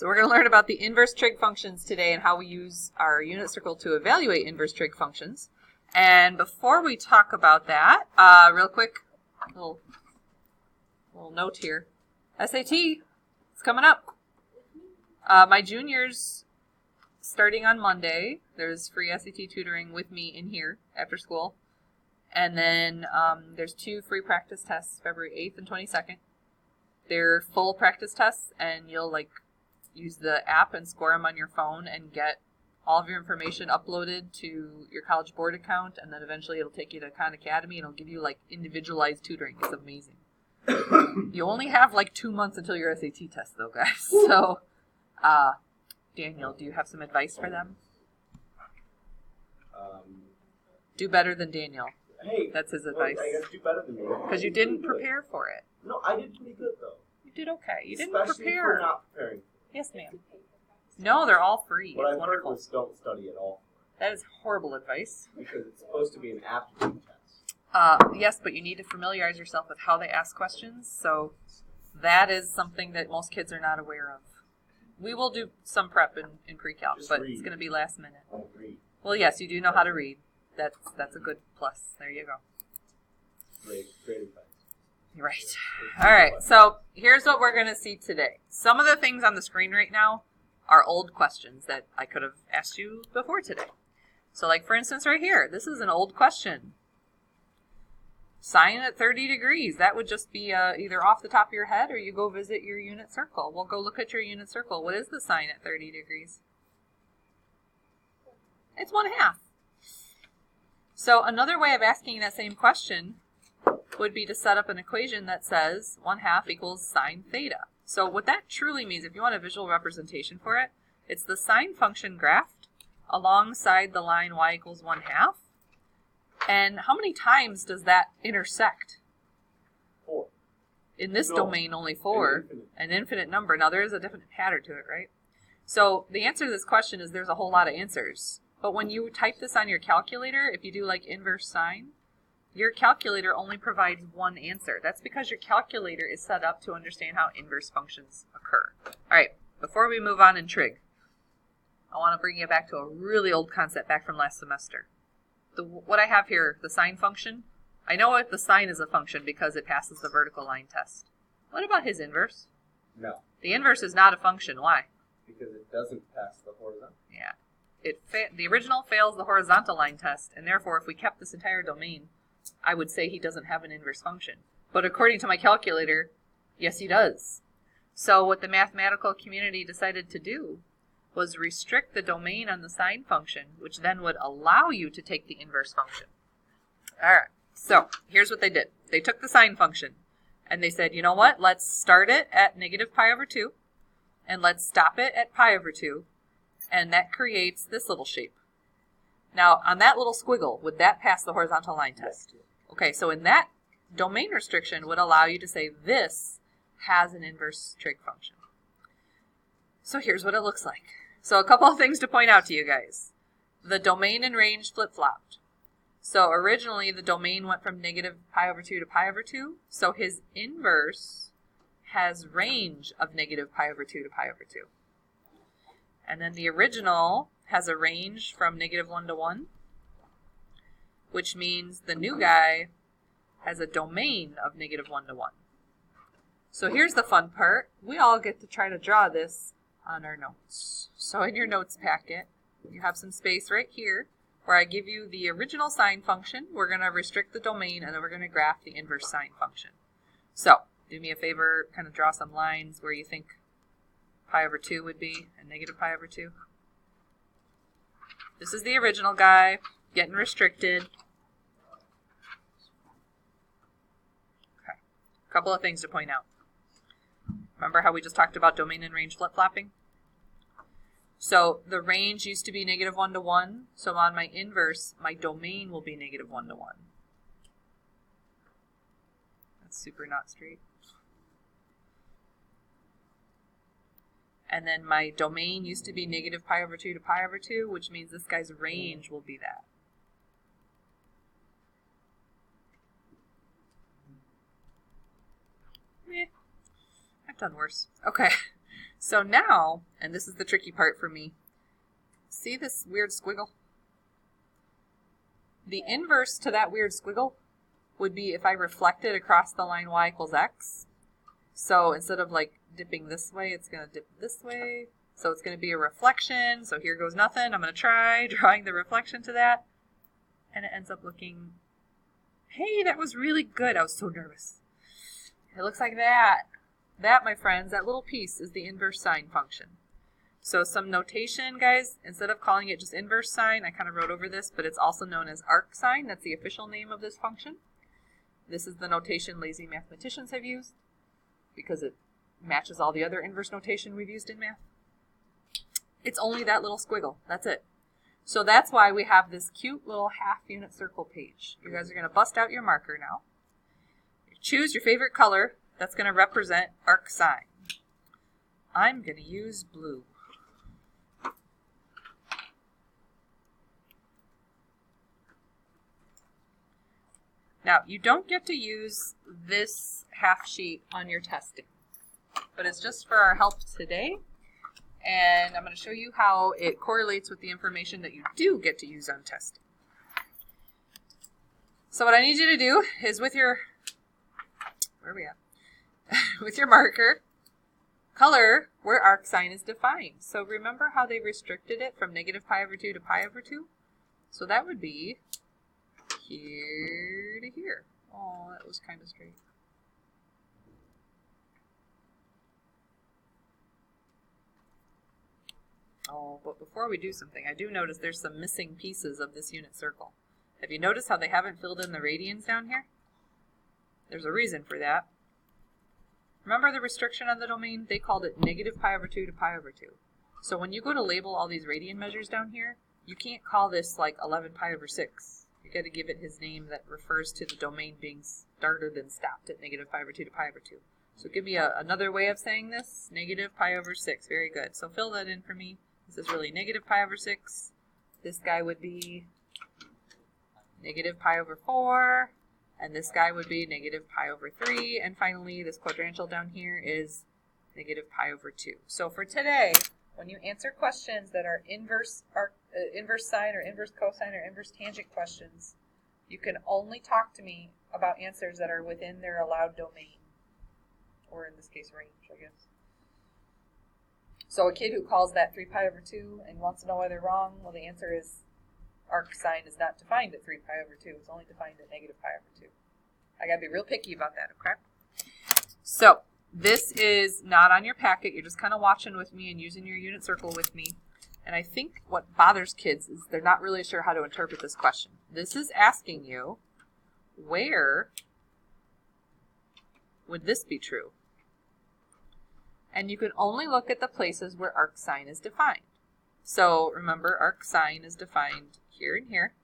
So we're going to learn about the inverse trig functions today and how we use our unit circle to evaluate inverse trig functions. And before we talk about that, real quick, little note here. SAT, it's coming up. My juniors, starting on Monday, there's free SAT tutoring with me in here after school. And then there's 2 free practice tests, February 8th and 22nd. They're full practice tests, and you'll use the app and score them on your phone and get all of your information uploaded to your College Board account, and then eventually it'll take you to Khan Academy and it'll give you individualized tutoring. It's amazing. You only have 2 months until your SAT test though, guys. So, Daniel, do you have some advice for them? Do better than Daniel. Hey, that's his advice. I guess do better than me. Because you didn't prepare for it. No, I did pretty good though. You did okay. You didn't Especially prepare. for not preparing. Yes, ma'am. No, they're all free. What It's I've wonderful. heard was don't study at all. That is horrible advice. Because it's supposed to be an aptitude test. Yes, but you need to familiarize yourself with how they ask questions. So that is something that most kids are not aware of. We will do some prep in PreCalc, but it's going to be last minute. Read. Well, yes, you do know how to read. That's a good plus. There you go. Great advice. Right. All right, so here's what we're going to see today. Some of the things on the screen right now are old questions that I could have asked you before today. So for instance right here, this is an old question. Sine at 30 degrees. That would just be either off the top of your head or you go visit your unit circle. Well, go look at your unit circle. What is the sine at 30 degrees? It's 1/2. So another way of asking that same question would be to set up an equation that says 1/2 equals sine theta. So what that truly means, if you want a visual representation for it, it's the sine function graphed alongside the line y equals 1/2. And how many times does that intersect? 4. In this domain, only 4. An infinite number. Now there is a different pattern to it, right? So the answer to this question is there's a whole lot of answers. But when you type this on your calculator, if you do inverse sine, your calculator only provides one answer. That's because your calculator is set up to understand how inverse functions occur. All right, before we move on in trig, I want to bring you back to a really old concept back from last semester. What I have here, the sine function, I know if the sine is a function because it passes the vertical line test. What about his inverse? No. The inverse is not a function. Why? Because it doesn't pass the horizontal. Yeah. The original fails the horizontal line test, and therefore if we kept this entire domain, I would say he doesn't have an inverse function. But according to my calculator, yes he does. So what the mathematical community decided to do was restrict the domain on the sine function, which then would allow you to take the inverse function. Alright, so here's what they did. They took the sine function, and they said, you know what, let's start it at -π/2, and let's stop it at π/2, and that creates this little shape. Now, on that little squiggle, would that pass the horizontal line test? Okay, so in that, domain restriction would allow you to say this has an inverse trig function. So here's what it looks like. So a couple of things to point out to you guys. The domain and range flip-flopped. So originally the domain went from -π/2 to π/2, so his inverse has range of -π/2 to π/2. And then the original has a range from -1 to 1, which means the new guy has a domain of -1 to 1. So here's the fun part. We all get to try to draw this on our notes. So in your notes packet, you have some space right here where I give you the original sine function. We're going to restrict the domain, and then we're going to graph the inverse sine function. So do me a favor, kind of draw some lines where you think π/2 would be, and -π/2. This is the original guy, getting restricted. Okay, a couple of things to point out. Remember how we just talked about domain and range flip-flopping? So the range used to be -1 to 1, so on my inverse, my domain will be -1 to 1. That's super not straight. And then my domain used to be -π/2 to π/2, which means this guy's range will be that. I've done worse. Okay, So now, and this is the tricky part for me, see this weird squiggle? The inverse to that weird squiggle would be if I reflected across the line y equals x. So instead of like dipping this way, it's going to dip this way. So it's going to be a reflection. So here goes nothing. I'm going to try drawing the reflection to that. And it ends up looking, hey, that was really good. I was so nervous. It looks like that. That, my friends, that little piece is the inverse sine function. So some notation, guys, instead of calling it just inverse sine, I kind of wrote over this, but it's also known as arc sine. That's the official name of this function. This is the notation lazy mathematicians have used because it matches all the other inverse notation we've used in math. It's only that little squiggle. That's it. So that's why we have this cute little half unit circle page. You guys are going to bust out your marker now. Choose your favorite color that's going to represent arc sine. I'm going to use blue. Now, you don't get to use this half sheet on your testing, but it's just for our help today. And I'm going to show you how it correlates with the information that you do get to use on testing. So what I need you to do is with your, where are we at? With your marker, color where arc sine is defined. So remember how they restricted it from negative pi over 2 to pi over 2? So that would be here to here. Oh, that was kind of straight. Oh, but before we do something, I do notice there's some missing pieces of this unit circle. Have you noticed how they haven't filled in the radians down here? There's a reason for that. Remember the restriction on the domain? They called it negative pi over 2 to pi over 2. So when you go to label all these radian measures down here, you can't call this like 11 pi over 6. You got to give it his name that refers to the domain being started and stopped at negative pi over 2 to pi over 2. So give me another way of saying this. Negative pi over 6. Very good. So fill that in for me. This is really negative pi over 6. This guy would be negative pi over 4. And this guy would be negative pi over 3. And finally, this quadrantial down here is negative pi over 2. So for today, when you answer questions that are inverse sine or inverse cosine or inverse tangent questions, you can only talk to me about answers that are within their allowed domain. Or in this case, range, I guess. So a kid who calls that 3 pi over 2 and wants to know why they're wrong, well, the answer is arc sine is not defined at 3 pi over 2. It's only defined at negative pi over 2. I got to be real picky about that, okay? So this is not on your packet. You're just kind of watching with me and using your unit circle with me. And I think what bothers kids is they're not really sure how to interpret this question. This is asking you, where would this be true? And you can only look at the places where arc sine is defined. So remember, arc sine is defined here and here.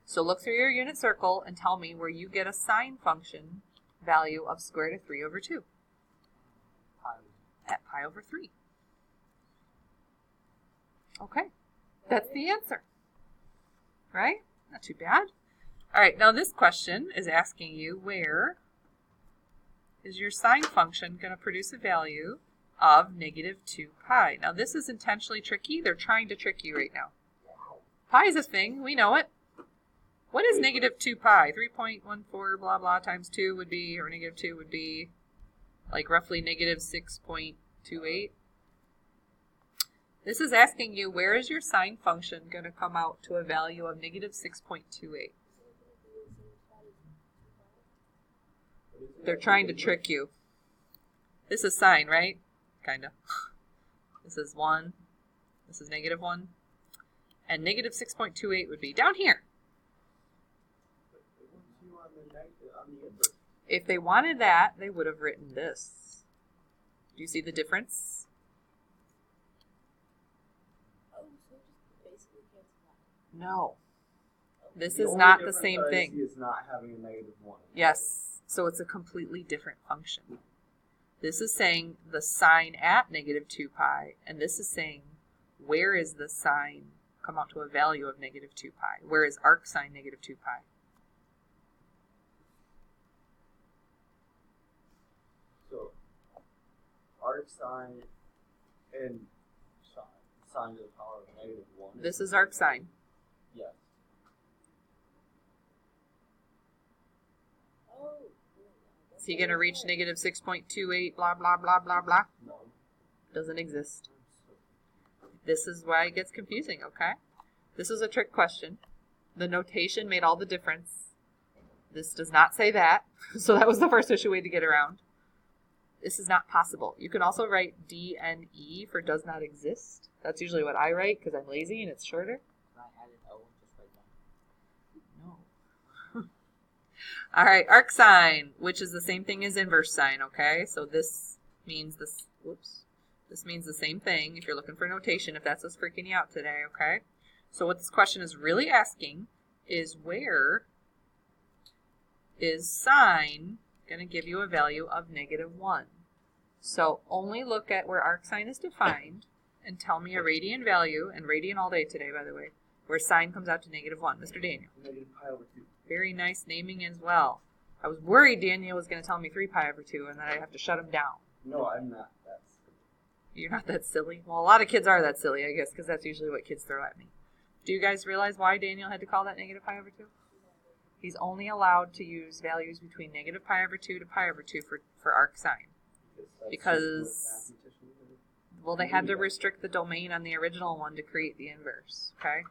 So look through your unit circle and tell me where you get a sine function value of square root of 3 over 2. At pi over 3. Okay, that's the answer. Right? Not too bad. All right, now this question is asking you, where is your sine function going to produce a value of negative 2 pi? Now this is intentionally tricky. They're trying to trick you right now. Pi is a thing. We know it. What is negative 2 pi? 3.14 blah blah times 2 would be, or negative 2 would be like roughly negative 6.28. This is asking you, where is your sine function going to come out to a value of negative 6.28? They're trying to trick you. This is sine, right? Kinda. This is 1. This is negative 1. And negative 6.28 would be down here. If they wanted that, they would have written this. Do you see the difference? No. This is not the same thing. He is not having a negative 1. Yes. So it's a completely different function. This is saying the sine at negative 2 pi, and this is saying where is the sine come out to a value of negative 2 pi? Where is arc sine negative 2 pi? So arc sine sine to the power of -1. This is arcsine. Yes. So you're going to reach negative 6.28, blah, blah, blah, blah, blah. No. Doesn't exist. This is why it gets confusing, okay? This is a trick question. The notation made all the difference. This does not say that. So that was the first issue way to get around. This is not possible. You can also write DNE for does not exist. That's usually what I write because I'm lazy and it's shorter. Can I add an O just right now? No. All right, arcsine, which is the same thing as inverse sine, okay? So this means this, whoops. This means the same thing if you're looking for notation, if that's what's freaking you out today, okay? So what this question is really asking is where is sine going to give you a value of -1? So only look at where arcsine is defined and tell me a radian value, and radian all day today, by the way, where sine comes out to -1. Mr. Daniel. -pi/2. Very nice naming as well. I was worried Daniel was going to tell me 3pi/2 and then I'd have to shut him down. No, I'm not that silly. You're not that silly? Well, a lot of kids are that silly, I guess, because that's usually what kids throw at me. Do you guys realize why Daniel had to call that -pi/2? He's only allowed to use values between -pi/2 to pi/2 for arcsine. Because, well, they had to restrict the domain on the original one to create the inverse, okay?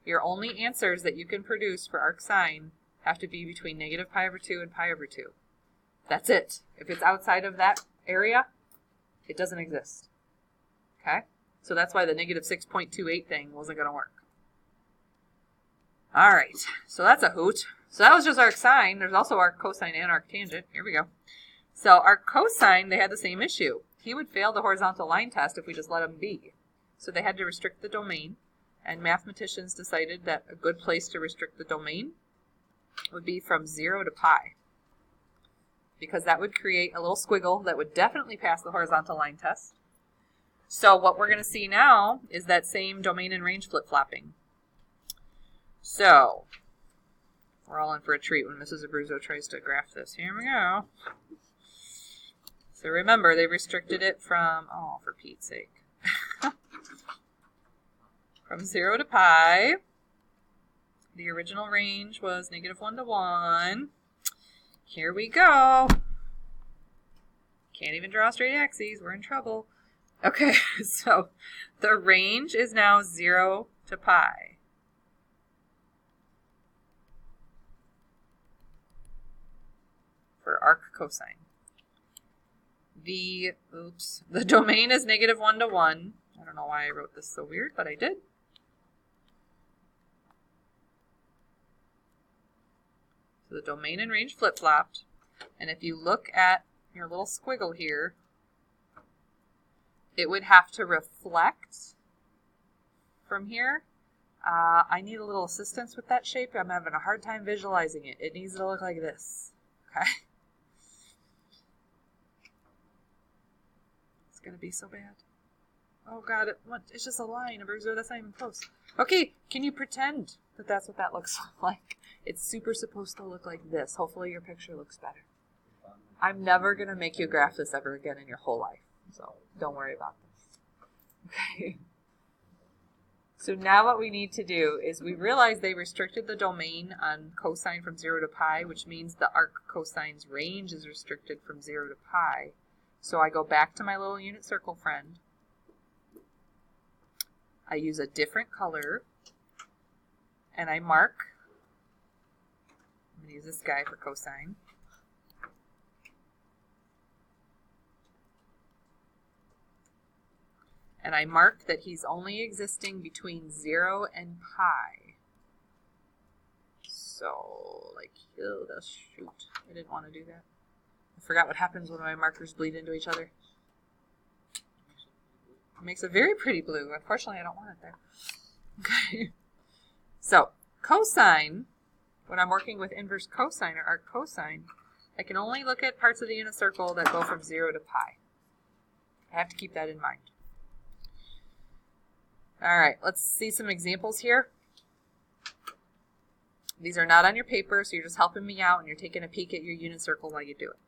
Your only answers that you can produce for arcsine have to be between -pi/2 and pi/2. That's it. If it's outside of that area, it doesn't exist, okay? So that's why the -6.28 thing wasn't going to work. All right, so that's a hoot. So that was just arcsine. There's also arccosine and arctangent. Here we go. So arccosine, they had the same issue. He would fail the horizontal line test if we just let him be. So they had to restrict the domain, and mathematicians decided that a good place to restrict the domain would be from 0 to pi, because that would create a little squiggle that would definitely pass the horizontal line test. So what we're going to see now is that same domain and range flip-flopping. So we're all in for a treat when Mrs. Abruzzo tries to graph this. Here we go. So remember, they restricted it from, oh, for Pete's sake, from 0 to pi. The original range was -1 to 1. Here we go. Can't even draw straight axes. We're in trouble. Okay, so the range is now 0 to pi. For arccosine. The domain is -1 to 1. I don't know why I wrote this so weird, but I did. So the domain and range flip-flopped. And if you look at your little squiggle here, it would have to reflect from here. I need a little assistance with that shape. I'm having a hard time visualizing it. It needs to look like this. Okay? It's going to be so bad. Oh God, it's just a line, Abruzzo. That's not even close. Okay, can you pretend that that's what that looks like? It's super supposed to look like this. Hopefully your picture looks better. I'm never going to make you graph this ever again in your whole life. So don't worry about this. Okay. So now what we need to do is we realize they restricted the domain on cosine from 0 to pi, which means the arccosine's range is restricted from 0 to pi. So I go back to my little unit circle friend. I use a different color, and I mark. I'm going to use this guy for cosine. And I mark that he's only existing between 0 and pi. So, like, oh, shoot. I didn't want to do that. I forgot what happens when my markers bleed into each other. It makes a very pretty blue. Unfortunately, I don't want it there. Okay. So, cosine, when I'm working with inverse cosine or arccosine, I can only look at parts of the unit circle that go from 0 to pi. I have to keep that in mind. All right, let's see some examples here. These are not on your paper, so you're just helping me out and you're taking a peek at your unit circle while you do it.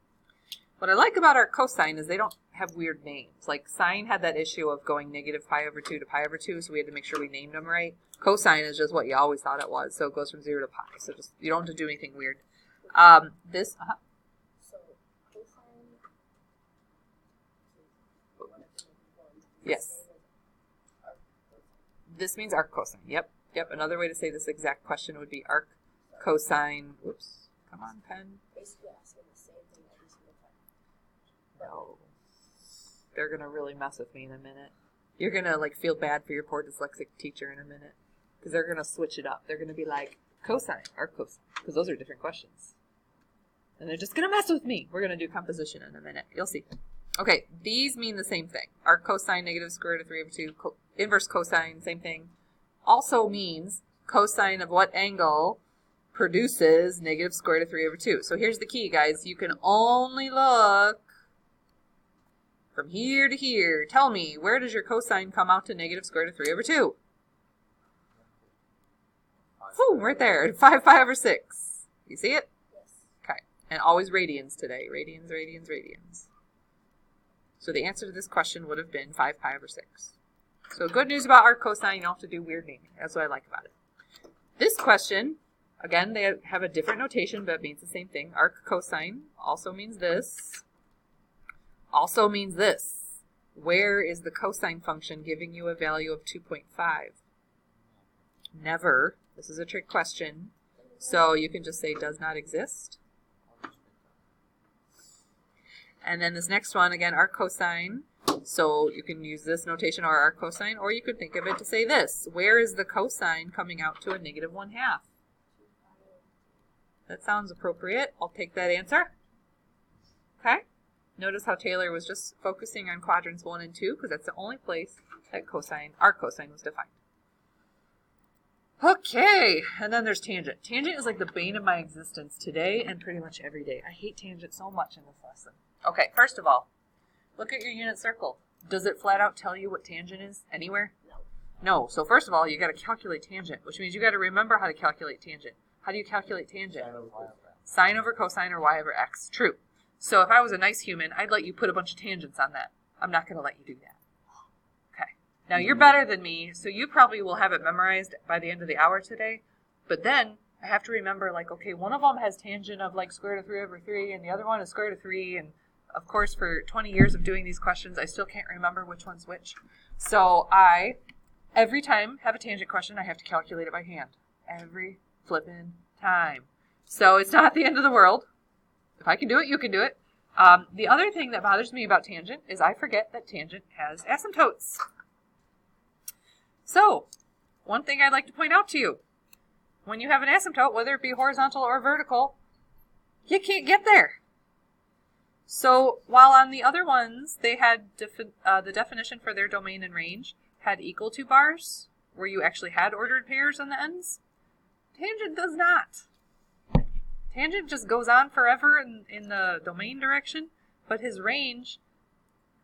What I like about our cosine is they don't have weird names. Like sine had that issue of going negative pi over 2 to pi over 2, so we had to make sure we named them right. Cosine is just what you always thought it was, so it goes from 0 to pi. So just you don't have to do anything weird. This, So cosine. yes. This means arc cosine. Yep. Another way to say this exact question would be arc cosine. Whoops. Come on, pen. Basically asking the same thing every single time. No. They're gonna really mess with me in a minute. You're gonna like feel bad for your poor dyslexic teacher in a minute. Because they're gonna switch it up. They're gonna be like, cosine, arc cosine. Because those are different questions. And they're just gonna mess with me. We're gonna do composition in a minute. You'll see. Okay, these mean the same thing. Arc cosine, negative square root of 3 over 2. Inverse cosine, same thing. Also means cosine of what angle produces negative square root of 3 over 2. So here's the key, guys. You can only look from here to here. Tell me, where does your cosine come out to negative square root of 3 over 2? Boom, right there. 5 pi over 6. You see it? Yes. Okay. And always radians today. Radians. So the answer to this question would have been 5 pi over 6. So good news about arc cosine, you don't have to do weird naming. That's what I like about it. This question, again, they have a different notation, but it means the same thing. Arc cosine also means this. Also means this. Where is the cosine function giving you a value of 2.5? Never. This is a trick question. So you can just say does not exist. And then this next one, again, arc cosine. So you can use this notation or arc cosine, or you could think of it to say this. Where is the cosine coming out to a negative 1/2? That sounds appropriate. I'll take that answer. Okay. Notice how Taylor was just focusing on quadrants 1 and 2, because that's the only place that arc cosine was defined. Okay, and then there's tangent. Tangent is like the bane of my existence today and pretty much every day. I hate tangent so much in this lesson. Okay, first of all, look at your unit circle. Does it flat out tell you what tangent is anywhere? No. So first of all, you got to calculate tangent, which means you got to remember how to calculate tangent. How do you calculate tangent? Sine over cosine or y over x. True. So if I was a nice human, I'd let you put a bunch of tangents on that. I'm not going to let you do that. Okay. Now you're better than me, so you probably will have it memorized by the end of the hour today. But then I have to remember, like, okay, one of them has tangent of like square root of 3 over 3, and the other one is square root of 3, and of course, for 20 years of doing these questions, I still can't remember which one's which. So every time have a tangent question, I have to calculate it by hand. Every flippin' time. So it's not the end of the world. If I can do it, you can do it. The other thing that bothers me about tangent is I forget that tangent has asymptotes. So, one thing I'd like to point out to you. When you have an asymptote, whether it be horizontal or vertical, you can't get there. So while on the other ones, they had the definition for their domain and range had equal to bars, where you actually had ordered pairs on the ends, tangent does not. Tangent just goes on forever in the domain direction, but his range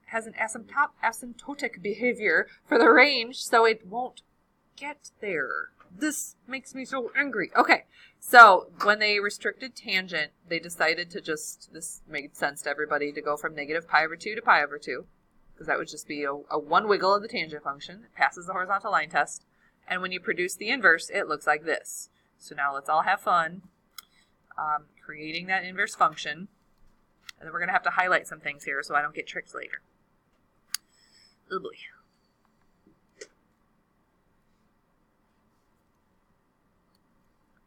has an asymptotic behavior for the range, so it won't get there. This makes me so angry. Okay, so when they restricted tangent, they decided to this made sense to everybody, to go from negative pi over 2 to pi over 2, because that would just be a one wiggle of the tangent function. It passes the horizontal line test, and when you produce the inverse, it looks like this. So now let's all have fun creating that inverse function, and then we're going to have to highlight some things here so I don't get tricked later. Oh boy.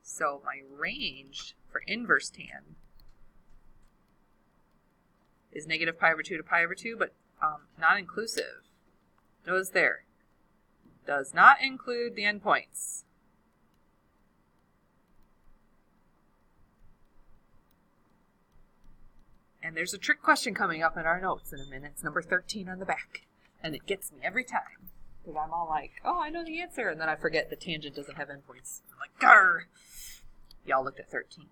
So my range for inverse tan is negative pi over 2 to pi over 2, but not inclusive. Notice there. Does not include the endpoints. And there's a trick question coming up in our notes in a minute. It's number 13 on the back. And it gets me every time. Because I'm all like, oh, I know the answer. And then I forget the tangent doesn't have endpoints. I'm like, grr. Y'all looked at 13.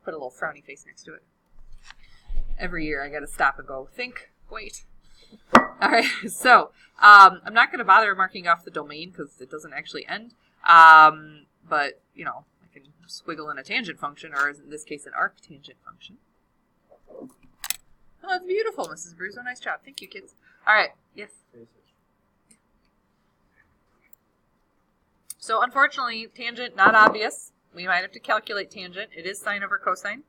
Put a little frowny face next to it. Every year I got to stop and go, think, wait. All right, so I'm not going to bother marking off the domain because it doesn't actually end. But, you know, I can squiggle in a tangent function, or in this case, an arc tangent function. Oh, that's beautiful, Mrs. Bruce. Nice job. Thank you, kids. All right. Yes. So unfortunately, tangent, not obvious. We might have to calculate tangent. It is sine over cosine.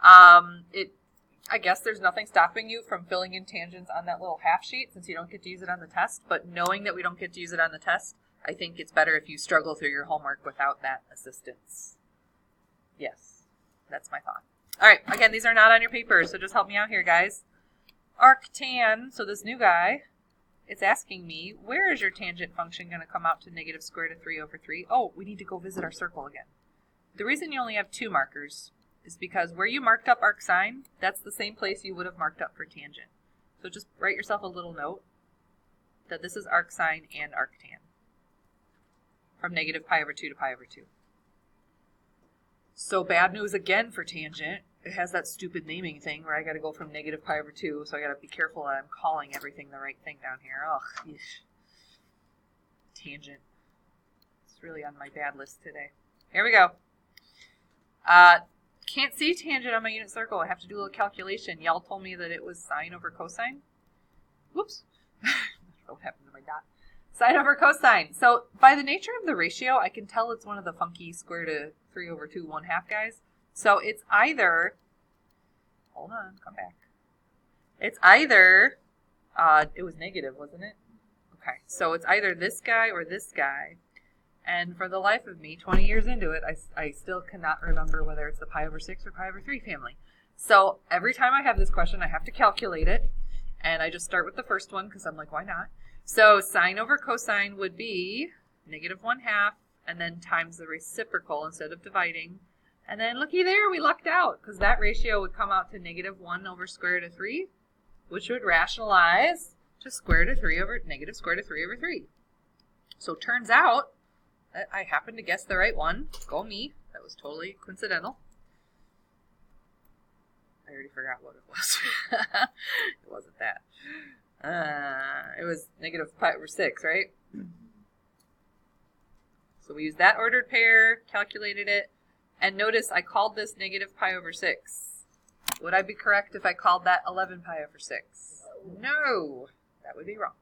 I guess there's nothing stopping you from filling in tangents on that little half sheet since you don't get to use it on the test. But knowing that we don't get to use it on the test, I think it's better if you struggle through your homework without that assistance. Yes, that's my thought. All right, again, these are not on your paper, so just help me out here, guys. Arctan, so this new guy, it's asking me, where is your tangent function going to come out to negative square root of 3 over 3? Oh, we need to go visit our circle again. The reason you only have 2 markers is because where you marked up arcsine, that's the same place you would have marked up for tangent. So just write yourself a little note that this is arcsine and arctan from negative pi over 2 to pi over 2. So bad news again for tangent. It has that stupid naming thing where I got to go from negative pi over 2, so I got to be careful that I'm calling everything the right thing down here. Ugh, yeesh. Tangent. It's really on my bad list today. Here we go. Can't see tangent on my unit circle. I have to do a little calculation. Y'all told me that it was sine over cosine. Whoops. I don't know what happened to my dot. Sine over cosine. So by the nature of the ratio, I can tell it's one of the funky square root of 3 over 2 1/2 guys. So it's either, hold on, come back. It's either, it was negative, wasn't it? Okay, so it's either this guy or this guy. And for the life of me, 20 years into it, I still cannot remember whether it's the pi over 6 or pi over 3 family. So every time I have this question, I have to calculate it. And I just start with the first one because I'm like, why not? So sine over cosine would be negative 1/2 and then times the reciprocal instead of dividing. And then looky there, we lucked out because that ratio would come out to negative 1 over square root of 3, which would rationalize to square root of 3 over negative square root of 3 over 3. So it turns out that I happened to guess the right one. Go me. That was totally coincidental. I already forgot what it was. It wasn't that. It was negative pi over 6, right? So we used that ordered pair, calculated it, and notice I called this negative pi over 6. Would I be correct if I called that 11 pi over 6? No, that would be wrong.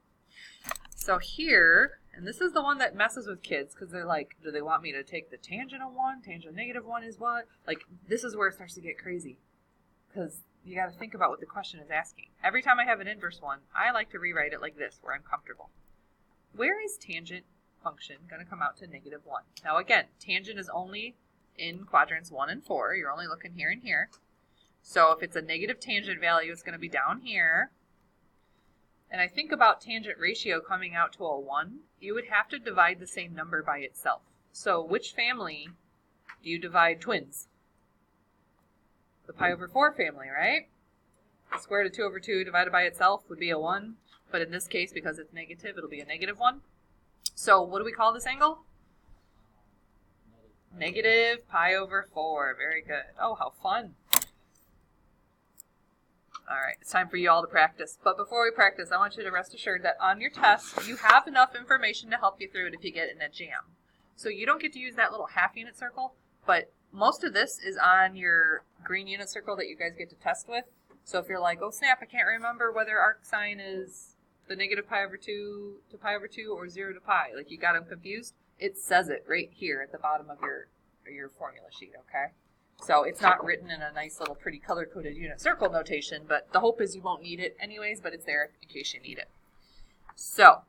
So here, and this is the one that messes with kids because they're like, do they want me to take the tangent of 1? Tangent of negative 1 is what? Like, this is where it starts to get crazy because you got to think about what the question is asking. Every time I have an inverse one, I like to rewrite it like this, where I'm comfortable. Where is tangent function going to come out to negative 1? Now again, tangent is only in quadrants 1 and 4. You're only looking here and here. So if it's a negative tangent value, it's going to be down here. And I think about tangent ratio coming out to a 1, you would have to divide the same number by itself. So which family do you divide twins? The pi over 4 family, right? The square root of 2 over 2 divided by itself would be a 1. But in this case, because it's negative, it'll be a negative 1. So what do we call this angle? Negative pi over 4. Very good. Oh, how fun. All right, it's time for you all to practice. But before we practice, I want you to rest assured that on your test, you have enough information to help you through it if you get in a jam. So you don't get to use that little half unit circle, but most of this is on your green unit circle that you guys get to test with. So if you're like, oh snap, I can't remember whether arcsine is the negative pi over 2 to pi over 2 or 0 to pi, like you got them confused, it says it right here at the bottom of your formula sheet, okay? So it's not written in a nice little pretty color-coded unit circle notation, but the hope is you won't need it anyways, but it's there in case you need it. So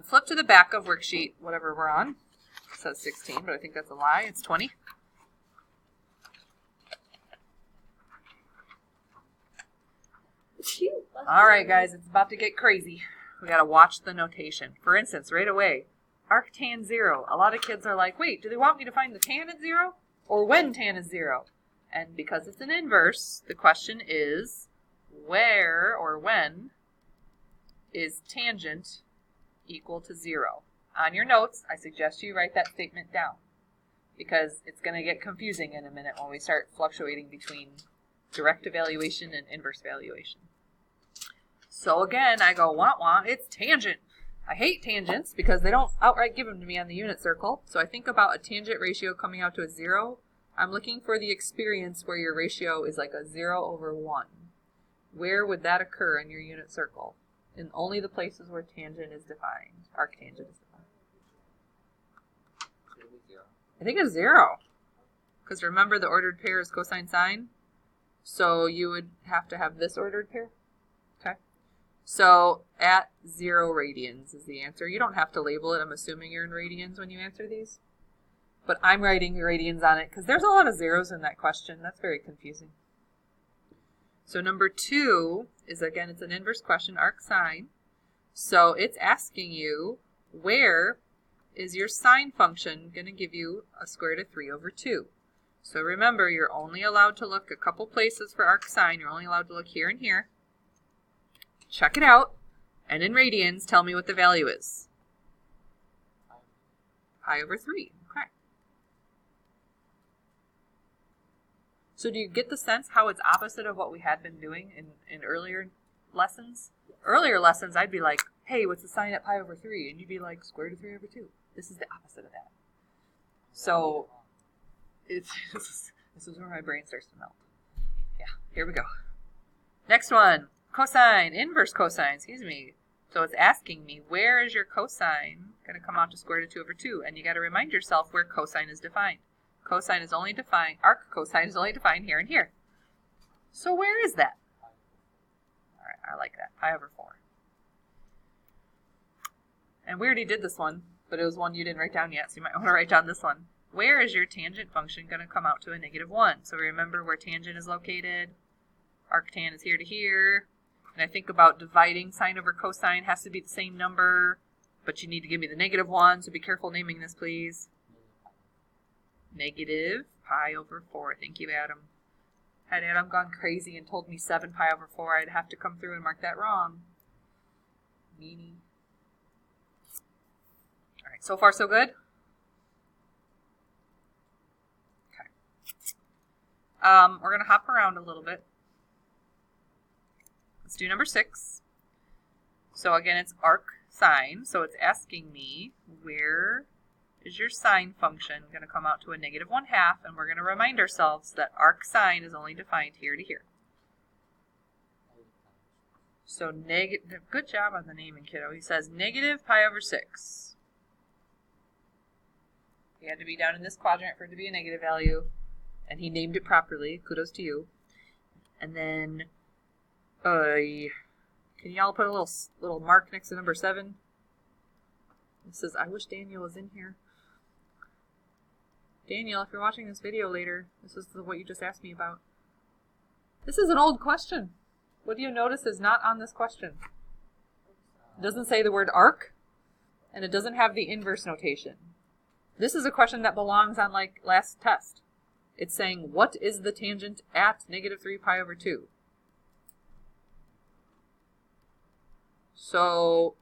flip to the back of worksheet, whatever we're on. It says 16, but I think that's a lie. It's 20. All right, guys, it's about to get crazy. We got to watch the notation. For instance, right away, arctan 0. A lot of kids are like, wait, do they want me to find the tan at 0? Or when tan is 0? And because it's an inverse, the question is, where or when is tangent equal to 0? On your notes, I suggest you write that statement down because it's going to get confusing in a minute when we start fluctuating between direct evaluation and inverse valuation. So again, I go, wah, it's tangent. I hate tangents because they don't outright give them to me on the unit circle. So I think about a tangent ratio coming out to a 0. I'm looking for the experience where your ratio is like a 0 over 1. Where would that occur in your unit circle? In only the places where tangent is defined. Arctangent is defined. It'll be 0. I think it's 0. Because remember the ordered pair is cosine sine. So you would have to have this ordered pair. Okay. So at 0 radians is the answer. You don't have to label it. I'm assuming you're in radians when you answer these. But I'm writing radians on it because there's a lot of zeros in that question. That's very confusing. So number 2 is, again, it's an inverse question, arc sine. So it's asking you, where is your sine function going to give you a square root of 3 over 2? So remember, you're only allowed to look a couple places for arc sine. You're only allowed to look here and here. Check it out. And in radians, tell me what the value is. Pi over 3. Okay. So do you get the sense how it's opposite of what we had been doing in earlier lessons? Earlier lessons, I'd be like, hey, what's the sine at pi over 3? And you'd be like, square root of 3 over 2. This is the opposite of that. So this is where my brain starts to melt. Yeah, here we go. Next one, cosine, inverse cosine, excuse me. So it's asking me, where is your cosine going to come out to square root of 2 over 2? And you got to remind yourself where cosine is defined. Cosine is only defined, arc cosine is only defined here and here. So where is that? All right, I like that, pi over 4. And we already did this one, but it was one you didn't write down yet, so you might want to write down this one. Where is your tangent function going to come out to a -1? So remember where tangent is located. Arctan is here to here. And I think about dividing sine over cosine has to be the same number, but you need to give me the -1, so be careful naming this, please. Negative pi over 4. Thank you, Adam. Had Adam gone crazy and told me 7 pi over 4, I'd have to come through and mark that wrong. Meanie. All right, so far so good? Okay. We're going to hop around a little bit. Let's do number 6. So again, it's arc sine. So it's asking me, where is your sine function going to come out to a -1/2? And we're going to remind ourselves that arc sine is only defined here to here. So good job on the naming, kiddo. He says negative pi over 6. He had to be down in this quadrant for it to be a negative value. And he named it properly. Kudos to you. And then, can y'all put a little mark next to number 7? It says, I wish Daniel was in here. Daniel, if you're watching this video later, this is what you just asked me about. This is an old question. What do you notice is not on this question? It doesn't say the word arc, and it doesn't have the inverse notation. This is a question that belongs on like last test. It's saying, what is the tangent at -3 pi over 2? So,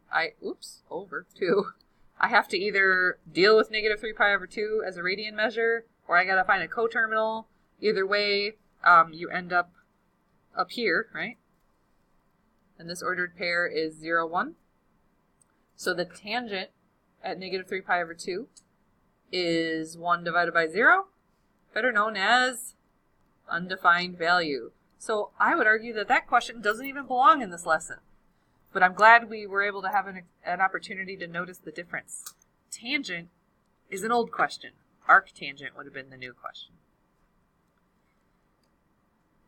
over 2. I have to either deal with -3 pi over 2 as a radian measure, or I gotta find a coterminal. Either way, you end up here, right? And this ordered pair is 0, 1. So the tangent at -3 pi over 2 is 1 divided by 0, better known as undefined value. So I would argue that that question doesn't even belong in this lesson. But I'm glad we were able to have an opportunity to notice the difference. Tangent is an old question. Arctangent would have been the new question.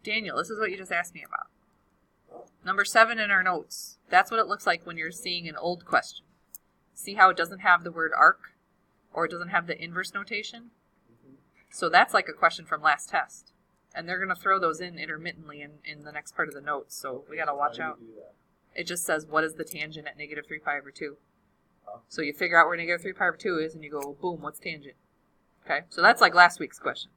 Daniel, this is what you just asked me about. Number 7 in our notes. That's what it looks like when you're seeing an old question. See how it doesn't have the word arc? Or it doesn't have the inverse notation? So that's like a question from last test. And they're going to throw those in intermittently in the next part of the notes. So we got to watch out. It just says, what is the tangent at -3 pi over 2? So you figure out where -3 pi over 2 is, and you go, boom, what's tangent? Okay, so that's like last week's question.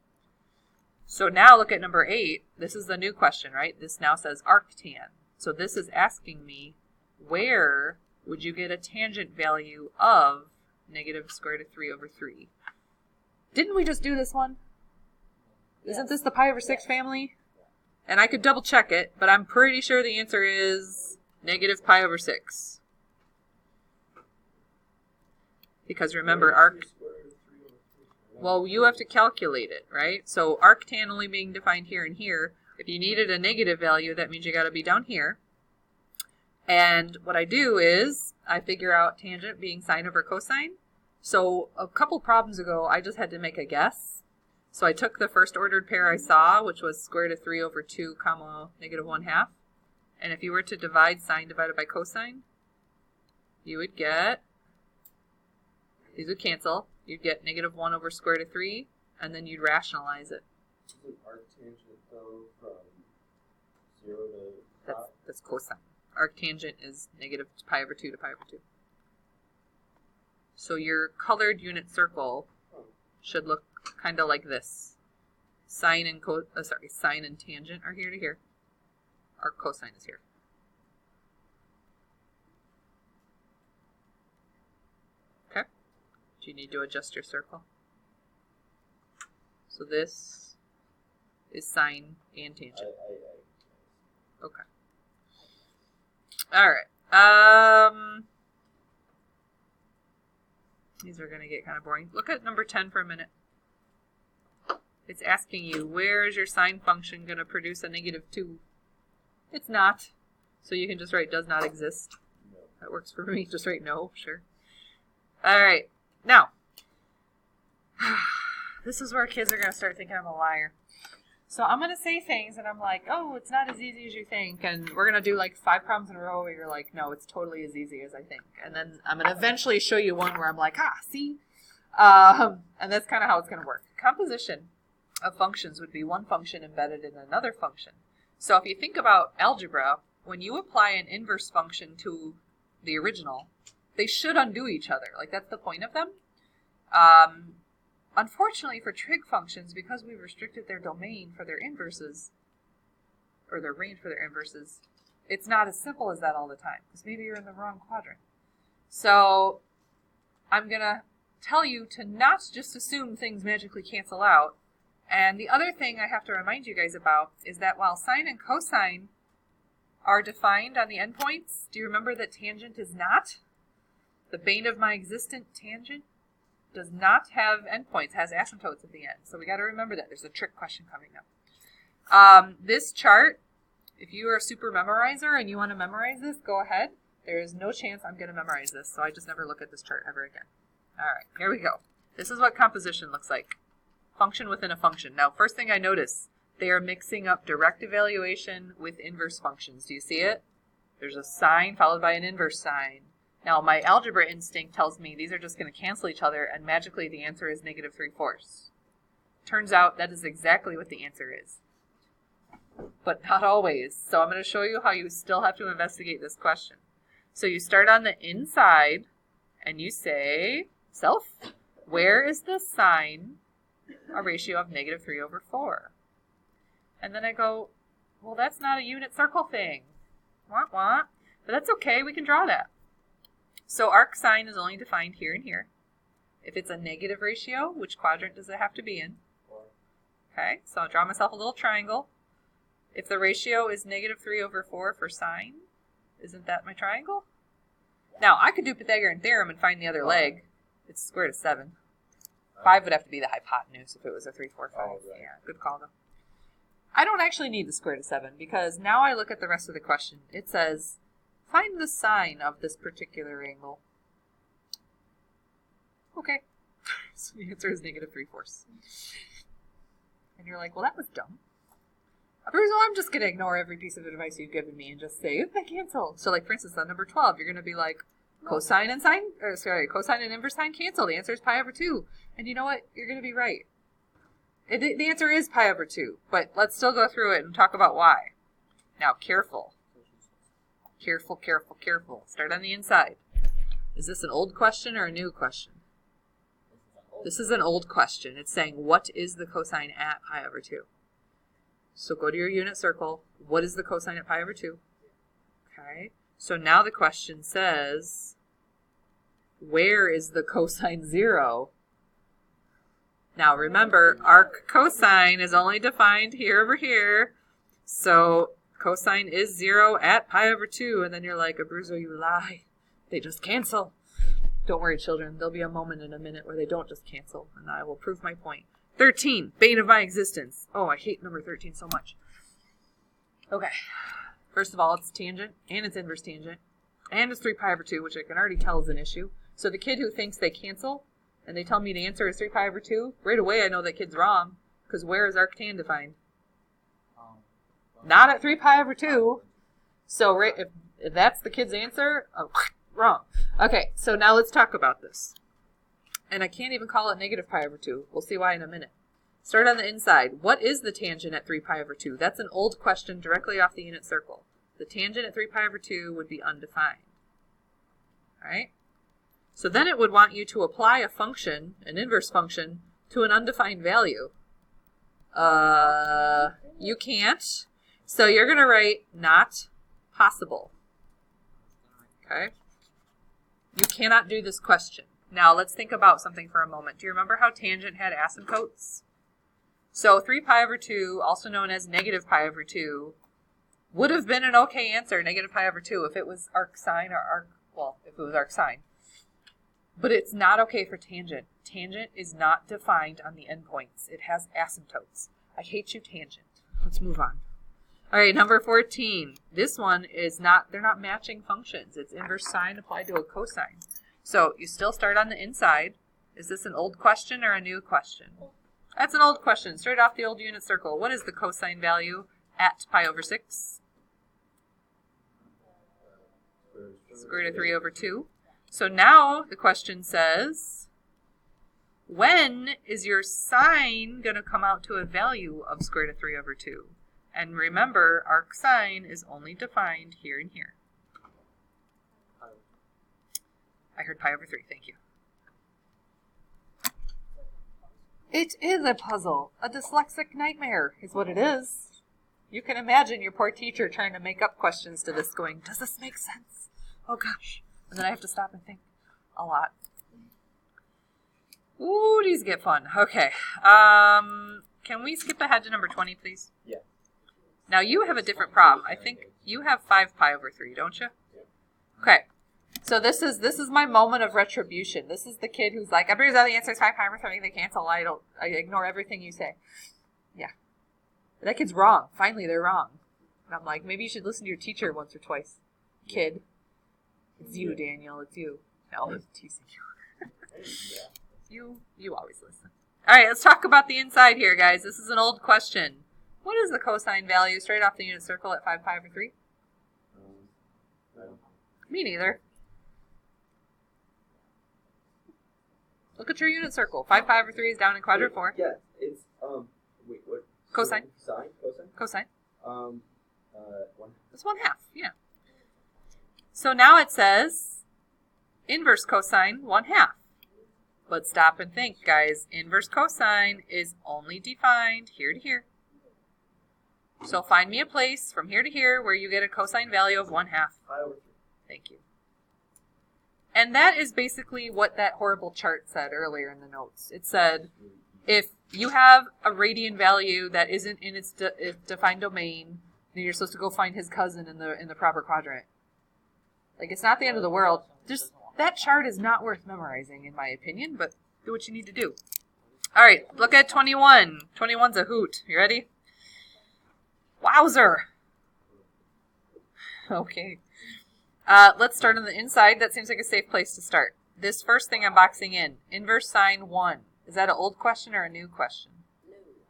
So now look at number 8. This is the new question, right? This now says arctan. So this is asking me, where would you get a tangent value of -3 over 3? Didn't we just do this one? Isn't this the pi over 6 family? And I could double check it, but I'm pretty sure the answer is -pi over 6. Because remember, well, you have to calculate it, right? So arctan only being defined here and here, If you needed a negative value, that means you got to be down here. And what I do is I figure out tangent being sine over cosine. So a couple problems ago, I just had to make a guess. So I took the first ordered pair I saw, which was square root of 3 over 2 comma negative 1/2. And if you were to divide sine divided by cosine, you would get, these would cancel. You'd get negative 1 over square root of 3, and then you'd rationalize it. Isn't arctangent though from 0 to 5? That's cosine. Arctangent is negative pi over 2 to pi over 2. So your colored unit circle should look kind of like this. Sine and sine and tangent are here to here. Our cosine is here. Okay. Do you need to adjust your circle? So this is sine and tangent. Okay. All right. These are going to get kind of boring. Look at number 10 for a minute. It's asking you, where is your sine function going to produce a negative 2? It's not. So you can just write does not exist. No. That works for me. Just write no, sure. All right. Now, this is where kids are going to start thinking I'm a liar. So I'm going to say things and I'm like, oh, it's not as easy as you think. And we're going to do like 5 problems in a row where you're like, no, it's totally as easy as I think. And then I'm going to eventually show you one where I'm like, see? And that's kind of how it's going to work. Composition of functions would be one function embedded in another function. So if you think about algebra, when you apply an inverse function to the original, they should undo each other. Like that's the point of them. Unfortunately for trig functions, because we've restricted their domain for their inverses, or their range for their inverses, it's not as simple as that all the time, because maybe you're in the wrong quadrant. So I'm going to tell you to not just assume things magically cancel out. And the other thing I have to remind you guys about is that while sine and cosine are defined on the endpoints, do you remember that tangent is not? The bane of my existent tangent does not have endpoints, has asymptotes at the end. So we got to remember that. There's a trick question coming up. This chart, if you are a super memorizer and you want to memorize this, go ahead. There is no chance I'm going to memorize this, so I just never look at this chart ever again. All right, here we go. This is what composition looks like. Function within a function. Now, first thing I notice, they are mixing up direct evaluation with inverse functions. Do you see it? There's a sine followed by an inverse sine. Now, my algebra instinct tells me these are just going to cancel each other, and magically the answer is negative 3/4. Turns out that is exactly what the answer is. But not always. So I'm going to show you how you still have to investigate this question. So you start on the inside, and you say, self, where is the sine a ratio of negative 3/4? And then I go, well, that's not a unit circle thing. Wah, wah. But that's okay. We can draw that. So arc sine is only defined here and here. If it's a negative ratio, which quadrant does it have to be in? Okay, so I'll draw myself a little triangle. If the ratio is negative 3/4 for sine, isn't that my triangle? Now, I could do Pythagorean theorem and find the other leg. It's square root of 7. 5 would have to be the hypotenuse if it was a 3, 4, 5. Oh, right. Yeah, good call though. I don't actually need the square root of 7 because now I look at the rest of the question. It says, find the sine of this particular angle. Okay. So the answer is negative 3/4. And you're like, well, that was dumb. So I'm just going to ignore every piece of advice you've given me and just say, they cancel. So like, for instance, on number 12, you're going to be like, cosine and inverse sine cancel. The answer is pi/2. And you know what? You're going to be right. The answer is pi/2. But let's still go through it and talk about why. Now, careful. Careful, careful, careful. Start on the inside. Is this an old question or a new question? This is an old question. It's saying, what is the cosine at pi/2? So go to your unit circle. What is the cosine at pi/2? Okay. So now the question says, where is the cosine 0? Now remember, arc cosine is only defined here over here. So cosine is 0 at pi/2. And then you're like, Abruzzo, you lie. They just cancel. Don't worry, children. There'll be a moment in a minute where they don't just cancel. And I will prove my point. 13, bane of my existence. Oh, I hate number 13 so much. Okay. First of all, it's tangent, and it's inverse tangent, and it's 3 pi over 2, which I can already tell is an issue. So the kid who thinks they cancel, and they tell me the answer is 3 pi over 2, right away I know that kid's wrong, because where is arctan defined? Not at 3 pi over 2. So right, if that's the kid's answer, oh, wrong. Okay, so now let's talk about this. And I can't even call it negative pi over 2. We'll see why in a minute. Start on the inside. What is the tangent at 3 pi over 2? That's an old question directly off the unit circle. The tangent at 3 pi over 2 would be undefined. All right? So then it would want you to apply a function, an inverse function, to an undefined value. You can't. So you're going to write not possible. Okay? You cannot do this question. Now let's think about something for a moment. Do you remember how tangent had asymptotes? So 3 pi over 2, also known as negative pi over 2, would have been an okay answer, negative pi over 2, if it was arcsine or if it was arcsine. But it's not okay for tangent. Tangent is not defined on the endpoints. It has asymptotes. I hate you, tangent. Let's move on. All right, number 14. This one is not, they're not matching functions. It's inverse sine applied to a cosine. So you still start on the inside. Is this an old question or a new question? That's an old question, straight off the old unit circle. What is the cosine value at pi over 6? Square root of 3 over 2. So now the question says, when is your sine going to come out to a value of square root of 3 over 2? And remember, arcsine is only defined here and here. I heard pi over 3, thank you. It is a puzzle. A dyslexic nightmare is what it is. You can imagine your poor teacher trying to make up questions to this going, does this make sense? Oh gosh. And then I have to stop and think a lot. Ooh, these get fun. Okay. Can we skip ahead to number 20, please? Yeah. Now you have a different problem. I think you have 5 pi over 3, don't you? Yeah. Okay. So this is my moment of retribution. This is the kid who's like, everybody's out the answer is 5 pi over 3, they cancel, I ignore everything you say. Yeah. That kid's wrong. Finally, they're wrong. And I'm like, maybe you should listen to your teacher once or twice. Kid. It's you, Daniel. It's you. No, I'm teasing you. You always listen. All right, let's talk about the inside here, guys. This is an old question. What is the cosine value straight off the unit circle at 5 pi over 3? Me neither. Look at your unit circle. 5 pi over 3 is down in quadrant 4. Yeah, it's, wait, what? Cosine. Sine? Cosine? Cosine. 1. It's 1/2, yeah. So now it says inverse cosine 1/2. But stop and think, guys. Inverse cosine is only defined here to here. So find me a place from here to here where you get a cosine value of 1/2. Pi over 3. Thank you. And that is basically what that horrible chart said earlier in the notes. It said, if you have a radian value that isn't in its defined domain, then you're supposed to go find his cousin in the proper quadrant. Like, it's not the end of the world. Just that chart is not worth memorizing, in my opinion, but do what you need to do. All right, look at 21. 21's a hoot. You ready? Wowzer. Okay. Let's start on the inside. That seems like a safe place to start. This first thing I'm boxing in, inverse sine 1. Is that an old question or a new question?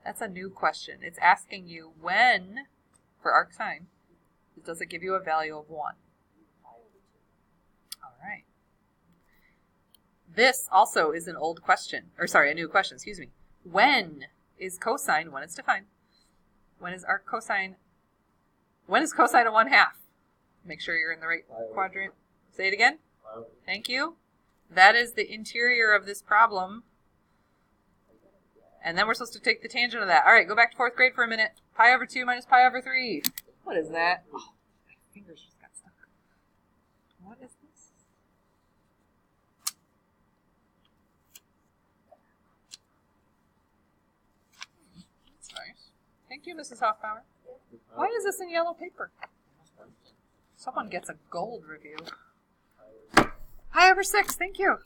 That's a new question. It's asking you when, for arcsine, does it give you a value of 1? All right. This also is an old question, or sorry, a new question, excuse me. When is cosine when it's defined? When is cosine a 1/2? Make sure you're in the right quadrant. Say it again. Thank you. That is the interior of this problem. And then we're supposed to take the tangent of that. All right, go back to 4th grade for a minute. Pi over 2 minus pi over 3. What is that? Oh, my fingers just got stuck. What is this? That's nice. Thank you, Mrs. Hoffbauer. Why is this in yellow paper? Someone gets a gold review. Pi over 6, thank you.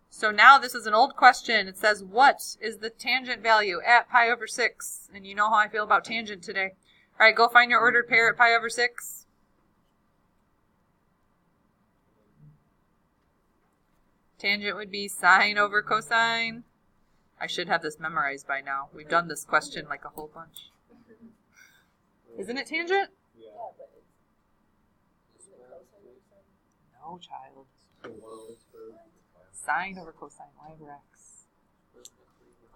So now this is an old question. It says, what is the tangent value at pi over 6? And you know how I feel about tangent today. All right, go find your ordered pair at pi over 6. Tangent would be sine over cosine. I should have this memorized by now. We've done this question like a whole bunch. Isn't it tangent? Yeah. No, child. So 1 over square root. Sine over cosine, y over x.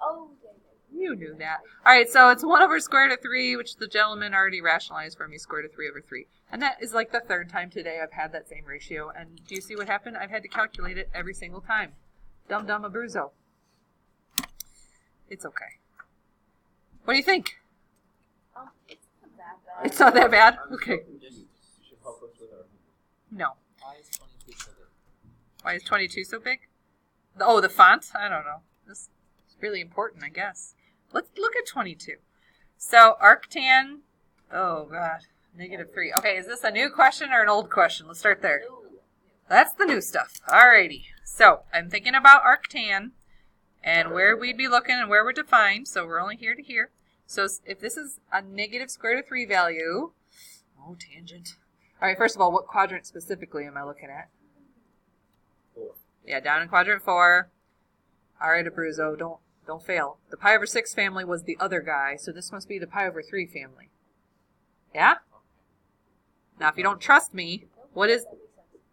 Oh, You knew that. All right, so it's 1 over square root of 3, which the gentleman already rationalized for me, square root of 3 over 3. And that is like the 3rd time today I've had that same ratio. And do you see what happened? I've had to calculate it every single time. Dum-dum Abruzzo. It's okay. What do you think? it's not that bad. It's not that bad? Okay. You should help us with our. No. Why is 22 so big? Why is 22 so big? Oh, the font? I don't know. This is really important, I guess. Let's look at 22. So arctan, oh god, -3. Okay, is this a new question or an old question? Let's start there. That's the new stuff. Alrighty. So I'm thinking about arctan and where we'd be looking and where we're defined. So we're only here to here. So if this is a negative square root of 3 value, oh, tangent. All right, first of all, what quadrant specifically am I looking at? 4. Yeah, down in quadrant 4. All right, Abruzzo, don't fail. The pi over 6 family was the other guy, so this must be the pi over 3 family. Yeah? Now, if you don't trust me, what is...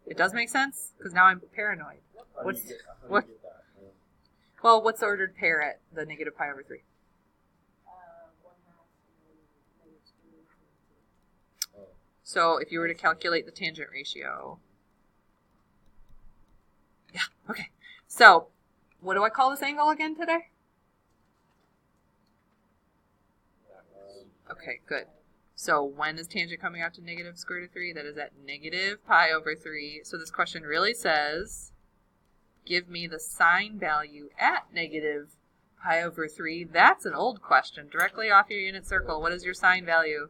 It does make sense? Because now I'm paranoid. What's what? Well, what's the ordered pair at the negative pi over 3? 1/2 So if you were to calculate the tangent ratio... Yeah, okay. So, what do I call this angle again today? Okay, good. So when is tangent coming out to negative square root of 3? That is at negative pi over 3. So this question really says, give me the sine value at negative pi over 3. That's an old question. Directly off your unit circle, what is your sine value?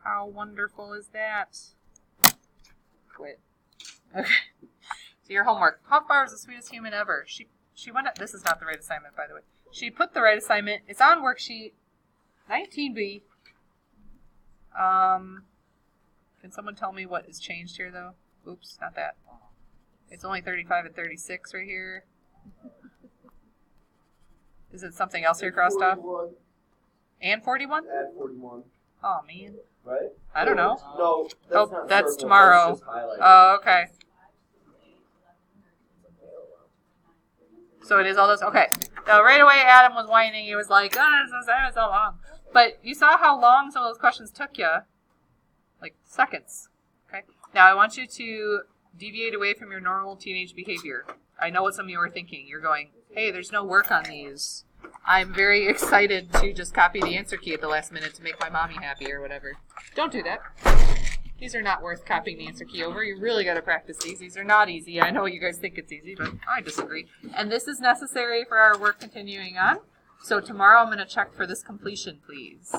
How wonderful is that? Quit. Okay. So your homework. How far is the sweetest human ever? She went up. This is not the right assignment, by the way. She put the right assignment. It's on worksheet 19B. Can someone tell me what is changed here, though? Oops, not that. It's only 35 and 36 right here. Is it something else here crossed off? And 41? Add 41. Oh, man. Right? I don't know. No. Oh, not that's circled, tomorrow. that's just highlighted. Oh, okay. So it is all those. Okay. Now, right away, Adam was whining. He was like, oh, this is so long. But you saw how long some of those questions took you. Like seconds. Okay. Now, I want you to deviate away from your normal teenage behavior. I know what some of you are thinking. You're going, hey, there's no work on these. I'm very excited to just copy the answer key at the last minute to make my mommy happy or whatever. Don't do that. These are not worth copying the answer key over. You really got to practice these. These are not easy. I know you guys think it's easy, but I disagree. And this is necessary for our work continuing on. So tomorrow I'm going to check for this completion, please.